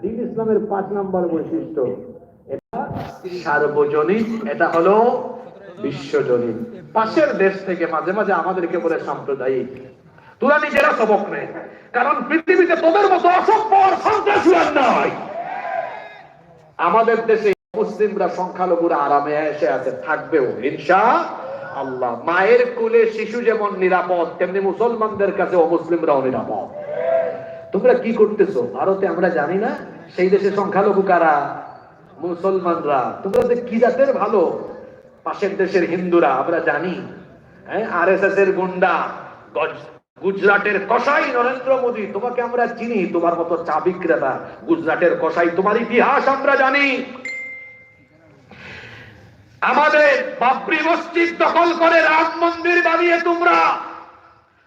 দ্বীন ইসলামের 5 নম্বর বৈশিষ্ট্য, এটা সার্বজনীন, এটা হলো বিশ্বজনীন। পাশের দেশ থেকে মাঝে মাঝে আমাদেরকে বলে সাম্প্রদায়িক, তোরা নিজেরা সবক নেই, কারণ পৃথিবীতে তোদের মতো অসভ্য আর সন্ত্রাসী আর নাই। আমাদের দেশে মুসলিমরা সংখ্যালঘুরা আরামে এসে আছে, থাকবেও ইনশাআল্লাহ। মায়ের কোলে শিশু যেমন নিরাপদ, তেমনি মুসলমানদের কাছে অমুসলিমরাও নিরাপদ। তোমরা কি করতেছো ভারতে? আমরা জানি না সেই দেশে সংখ্যালঘু কারা? মুসলমানরা। তোমরা যে কি জাতের ভালো, পাশের দেশের হিন্দুরা আমরা জানি। আরএসএস এর গুন্ডা, গুজরাটের কসাই নরেন্দ্র মোদী, তোমাকে আমরা চিনি, তোমার মতো চা বিক্রেতা। গুজরাটের কসাই, তোমার ইতিহাস আমরা জানি। আমাদের বাবরি মসজিদ দখল করে রাম মন্দির বানিয়ে তোমরা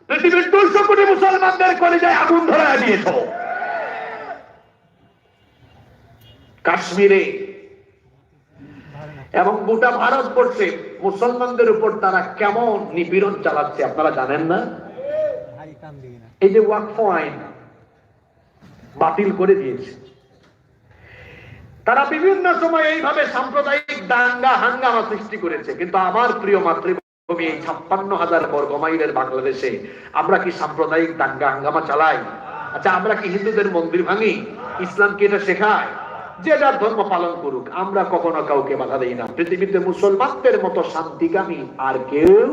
পৃথিবীর 200 কোটি মুসলমানদের কলিজায় আগুন ধরায় দিয়েছ। কাশ্মীরে এবং গোটা ভারতবর্ষে মুসলমানদের উপর তারা কেমন নিপীড়ন চালাচ্ছে আপনারা জানেন না? এই যে ওয়াকফ আইন বাতিল করে দিয়েছে, তারা বিভিন্ন সময় এইভাবে সাম্প্রদায়িক দাঙ্গা হাঙ্গামা সৃষ্টি করেছে। কিন্তু আমার প্রিয় মাতৃভূমি এই 56,000 বর্গ মাইলের বাংলাদেশে আমরা কি সাম্প্রদায়িক দাঙ্গা হাঙ্গামা চালাই? আচ্ছা, আমরা কি হিন্দুদের মন্দির ভাঙি? ইসলাম কি এটা শেখায়? যে যার ধর্ম পালন করুক, আমরা কখনো কাউকে বাধা দেই না। পৃথিবীতে মুসলমানদের মতো শান্তিকামী আর কেউ